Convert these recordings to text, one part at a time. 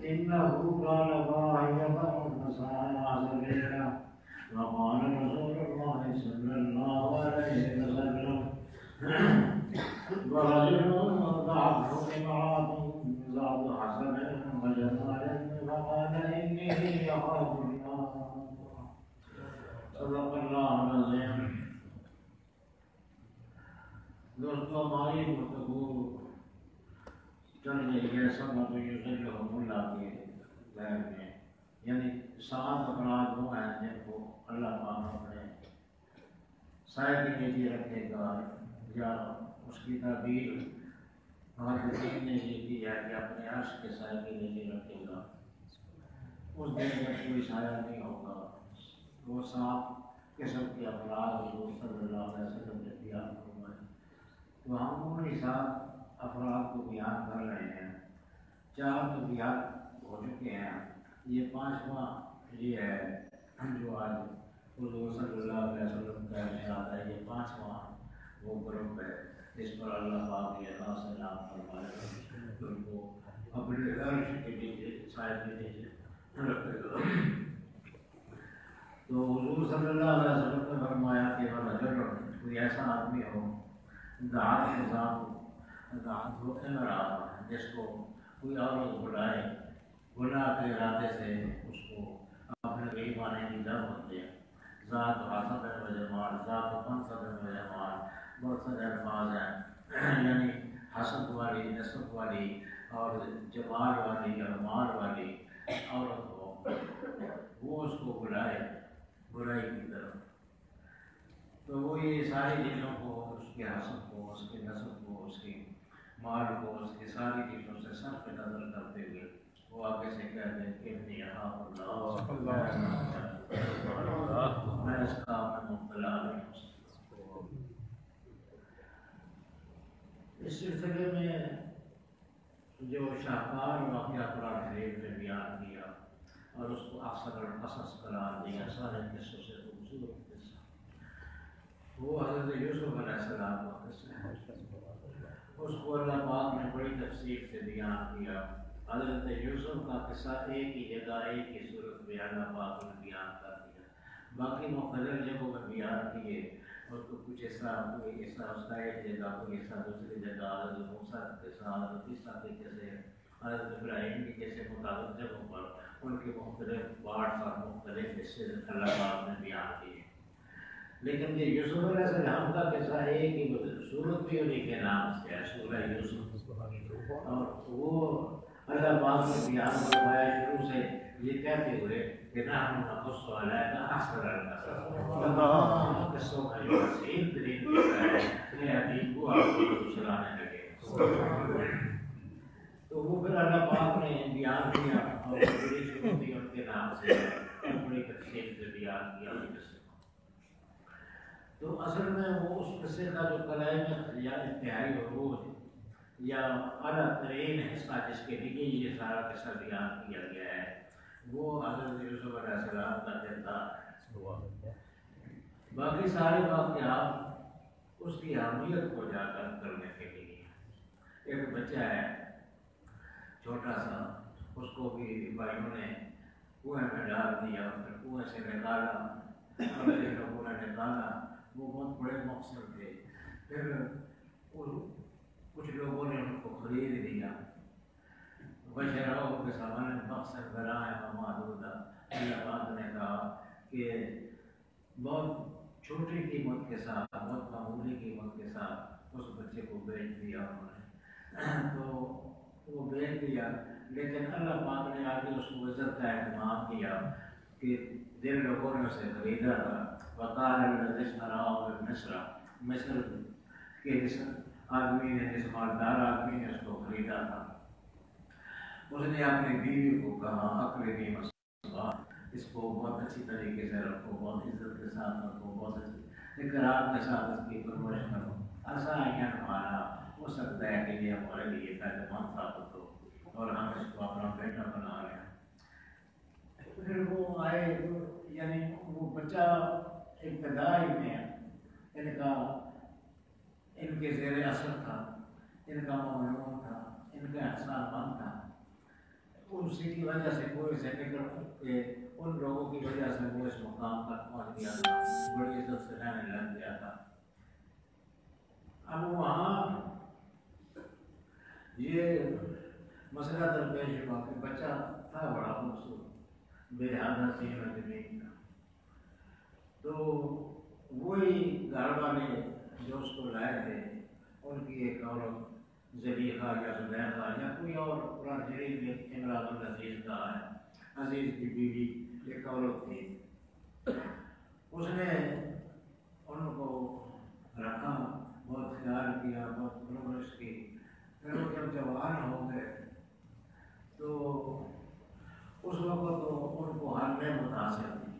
إنه كان فاحشة وساء سبيلا وقال رسول الله صلى الله عليه وسلم ورجل ضعفه امرأة ذات حسن وجمال فقال إني أخاف الله. صدق اللہ العظیم. دوستو ہماری گفتگو چل رہی ہے سب یوسف اللہ کے غیر میں، یعنی 7 افراد وہ ہیں جن کو اللہ پاک اپنے سائے کے نیچے رکھے گا، یا اس کی تعبیر محدثین نے یہ کی ہے کہ اپنے عرش کے سائے کے نیچے رکھے گا. اس دن میں کوئی سایہ نہیں ہوگا. وہ 7 قسم کے افراد حضور صلی اللہ علیہ وسلم نے بیان فرمائے. تو ہم انہیں 7 افراد کو بیان کر رہے ہیں. 4 تو بیان ہو چکے ہیں. یہ 5واں یہ ہے جو آج حضور صلی اللہ علیہ وسلم کا ارشاد ہے. یہ 5واں وہ گروپ ہے جس پر اللہ پاک یہ خاص نام فرمائے ان کو اپنے عرش کے نیچے سائے کے نیچے رکھے گا. تو حضور صلی اللہ علیہ وسلم نے فرمایا کہ رجل کوئی ایسا آدمی ہو دعوت کو امرأة جس کو کوئی عورت بلائے گناہ کے ارادے سے اس کو اپنے غریب آنے کی دعوت دے. ذات حسب و جمال، ذات منصب و جمال، بہت سارے الفاظ ہیں، یعنی حسب والی، نسب والی اور جمال والی اور مال والی عورت ہو، وہ اس کو بلائے برائی کی طرف. تو وہ یہ ساری چیزوں کو، اس کے حسب کو، اس کے نسب کو، اس کے مال کو، اس کی ساری چیزوں سے صرف نظر کرتے ہوئے وہ آگے سے کہتے ہیں کہ ابنی اخاف اللہ، میں اس کام میں مبتلا نہیں ہو سکتا. اس سلسلے میں جو شاہکار واقعہ قرآن شریف نے بیان کیا اور اس کو اکثر القصص قرار دیا، سارے قصوں سے خوبصورت قصہ، وہ حضرت یوسف علیہ السلام کا قصہ ہے. اس کو اللہ پاک نے بڑی تفصیل سے بیان کیا. حضرت یوسف کا قصہ ایک ہی جگہ ایک ہی صورت میں اللہ پاک نے بیان کر دیا. باقی مختلف جگہوں میں بیان کیے اور کچھ ایسا کوئی ایسا اس کا ایک جگہ، کوئی ایسا دوسری جگہ، حضرت موسیٰ کے قصہ، حضرت عیسیٰ کے قصے، حضرت ابراہیم کے قصے متعدد جگہوں پر ان کے مختلف پارٹس اور مختلف حصے اللہ پاک نے بیان کیے. لیکن یہ یوسف علیہ السلام کا قصہ ایک ہی صورت بھی انہیں کے نام سے ہے، سورہ یوسف. اور وہ اللہ پاک نے بیان فرمایا شروع سے یہ کہتے ہوئے کہ نحن نقص علیک احسن القصص، قصوں کا جو حسین ترین قصہ ہے یہ حدیث کو آپ کو سنانے لگے. تو وہ پھر اللہ پاک نے بیان کیا اور بڑی شروع بھی ان کے نام سے بڑی تفصیل سے بیان کیا. تو اصل میں وہ اس قصے کا جو کلام یا انتہائی عروج یا اعلیٰ ترین حصہ جس کے لیے یہ سارا قصہ بیان کیا گیا ہے وہ حضرت یوسف علیہ السلام کا کردار ہوا. باقی سارے واقعات اس کی اہمیت کو جا کر کرنے کے لیے. ایک بچہ ہے چھوٹا سا، اس کو بھی بھائیوں نے کنویں میں ڈال دیا، پھر کنویں سے نکالا، اگلے لوگوں نے نکالا. وہ بہت بڑے مقصد تھے. پھر کچھ لوگوں نے ان کو خرید لیا. بشراؤ کے سامان مقصد برائے محدودہ. اللہ پاک نے کہا کہ بہت چھوٹی قیمت کے ساتھ، بہت معمولی قیمت کے ساتھ اس بچے کو بیچ دیا انہوں نے. تو وہ بیچ دیا، لیکن اللہ پاک نے آگے اس کو عزت کا اہتمام کیا کہ جن لوگوں نے اسے خریدا تھا وقال الذی اشتراه من مصر کے آدمی نے، جس مالدار آدمی نے اس کو خریدا تھا، اس نے اپنی بیوی کو کہا اقربی مثواه، اس کو بہت اچھی طریقے سے رکھو، بہت عزت کے ساتھ رکھو، بہت اچھی اقرار کے ساتھ اس کی پرورش کرو. ایسا ہمارا ہو سکتا ہے کہ یہ ہمارے لیے فائدہ مند ثابت ہو اور ہم اس کو اپنا بیٹا بنا لیں۔ پھر وہ آئے، یعنی وہ بچہ ابتدائی میں ان کے زیر اثر تھا، ان کا ممنون تھا، ان کا احسان مند تھا، اسی کی وجہ سے کوئی سے نکل کے ان لوگوں کی وجہ سے وہ اس مقام تک پہنچ گیا تھا، بڑی عزت سے رہنے لگ گیا تھا۔ اب وہاں یہ مسئلہ درپیش ہوا کہ بچہ تھا بڑا خوبصورت، بے حد حسین و جمیل تھا، تو وہی گھر والے جو اس کو لائے تھے ان کی ایک عورت زلیخا یا زلیخا یا کوئی اور قرآن شریف میں امراۃ العزیز کا ہے، عزیز کی بیوی ایک عورت تھی، اس نے ان کو رکھا، بہت خیال کیا، بہت پرورش کی۔ پھر وہ جب جوان ہو گئے تو اس وقت تو ان کو ہر نعمت حاصل تھی،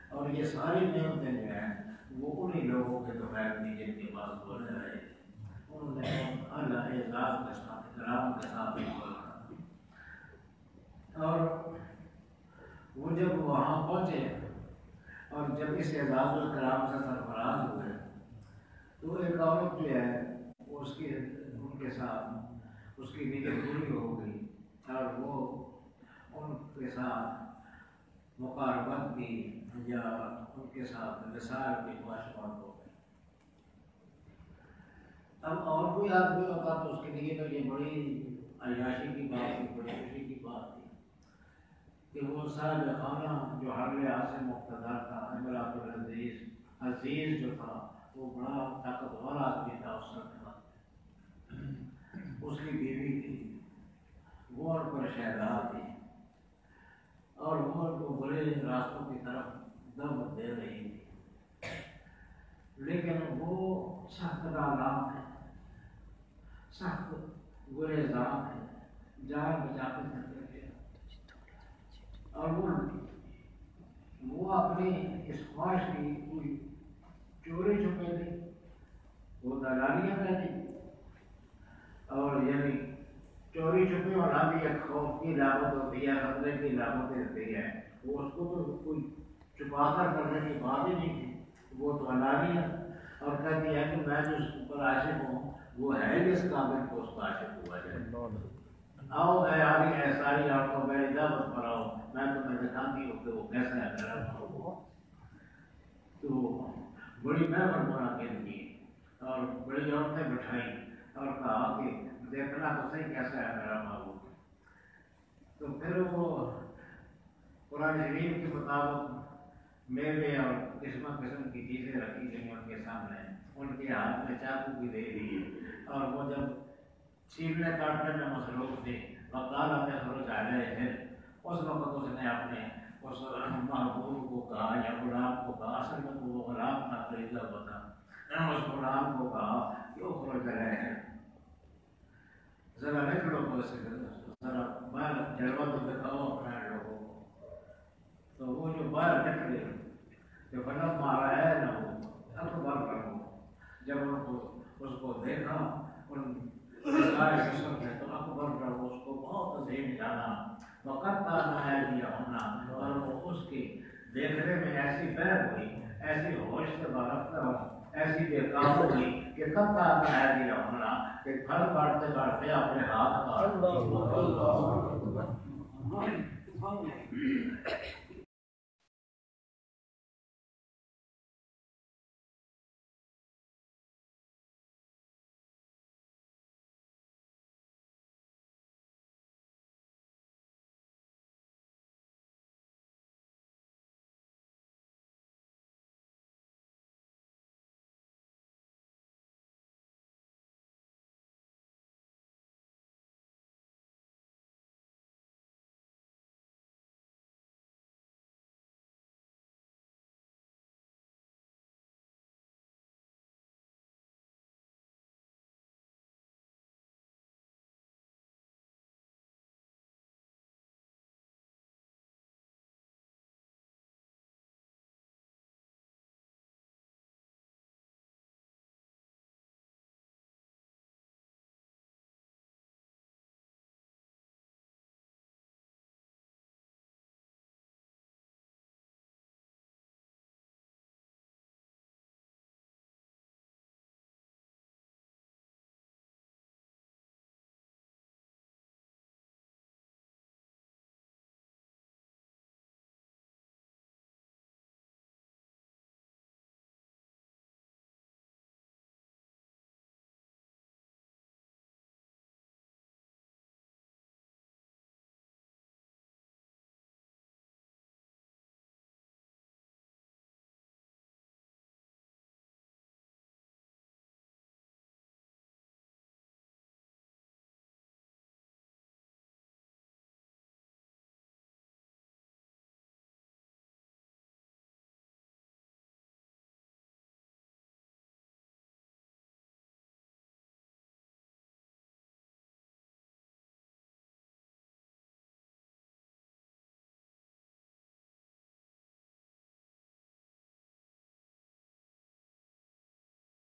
اور یہ ساری نعمتیں جو ہیں وہ انہی لوگوں کے دوپہر تھی جن کے پاس بولنے رہے تھے، انہوں نے اللہ اعزاز کے ساتھ اکرام کے ساتھ بولا۔ اور وہ جب وہاں پہنچے اور جب اس اعزاز و اکرام سے سرفراز ہوئے تو ایک عورت جو ہے وہ ان کے ساتھ اس کی نیت پوری ہو گئی اور وہ ان کے ساتھ مقاربت کی یا ان کے ساتھ وصال کی خواہش مند ہو گئی۔ اب اور کوئی آدمی ہوتا تو اس کے لیے تو یہ بڑی عیاشی کی بات تھی، بڑی خوشی کی بات تھی کہ وہ صاحب خانہ جو ہر لحاظ سے مقتدر تھا، امراۃ العزیز عزیز جو تھا وہ بڑا طاقتور آدمی تھا اس وقت، اس کی بیوی تھی، وہ ان پر شہدا تھی اور وہ ان کو برے راستوں کی طرف دعوت دے رہی تھی، لیکن وہ سخت نالام ہے، سخت برے ذات ہے، جان بچا کے چلتے تھے، اور وہ اپنی اس خواہش کی کوئی چوری چھپے تھی، وہ دلالیاں کہتی اور یعنی چوری چھپی اور ابھی ایک خوف کی علامت ہوتی ہے، خطرے کی علامت ہوتی ہے، وہ اس کو تو کوئی چھپا کر کرنے کی بات ہی نہیں تھی، وہ تو علانیہ اور کہتی ہے کہ میں جو اس پر عاشق ہوں وہ ہے ہی اس قابل کو اس کا عاشق ہوا جائے، آؤ اے عالی ہے ساری عورتوں میری دعوت پر آؤ، میں تمہیں دکھاتی ہوں کہ وہ کیسا ہے میرا محبوب۔ تو بڑی مہمان بنا کے دی اور بڑی عورتیں بٹھائی اور کہا کہ دیکھنا تو صحیح کیسا ہے میرا محبوب۔ تو پھر وہ قرآن شریف کے مطابق میوے اور قسم قسم کی چیزیں رکھی گئی ان کے سامنے، ان کے ہاتھ میں چاقو بھی دے دیے، اور وہ جب چھیلنے کاٹنے میں مصروف تھے وقال میں خرچ آ گئے تھے، اس وقت اس نے اپنے اس محبوب کو کہا یا غلام کو کہا، اصل میں وہ غلام تھا خریدا ہوا تھا، اس غلام کو کہا کہ وہ خرچ رہے ہیں، ذرا نکلو کو سے ذرا باہر جلوہ تو دکھاؤ اپنے لوگوں کو۔ تو وہ جو باہر نکلے جو فلم مارا ہے نہ وہ اکبر کرو، جب ان کو اس کو دیکھا ان سارے قسم میں تو اکبر کرو اس کو بہت عظیم جانا، وقت نہ ہے لیا ہونا، اور وہ اس کی دیکھنے میں ایسی بہر ہوئی، ایسی ہوش سے برفتہ، ایسی بے قابو ہوئی کہ قطع نہ ہے لیا ہونا کہ پھل کاٹتے کاٹتے اپنے ہاتھ کاٹ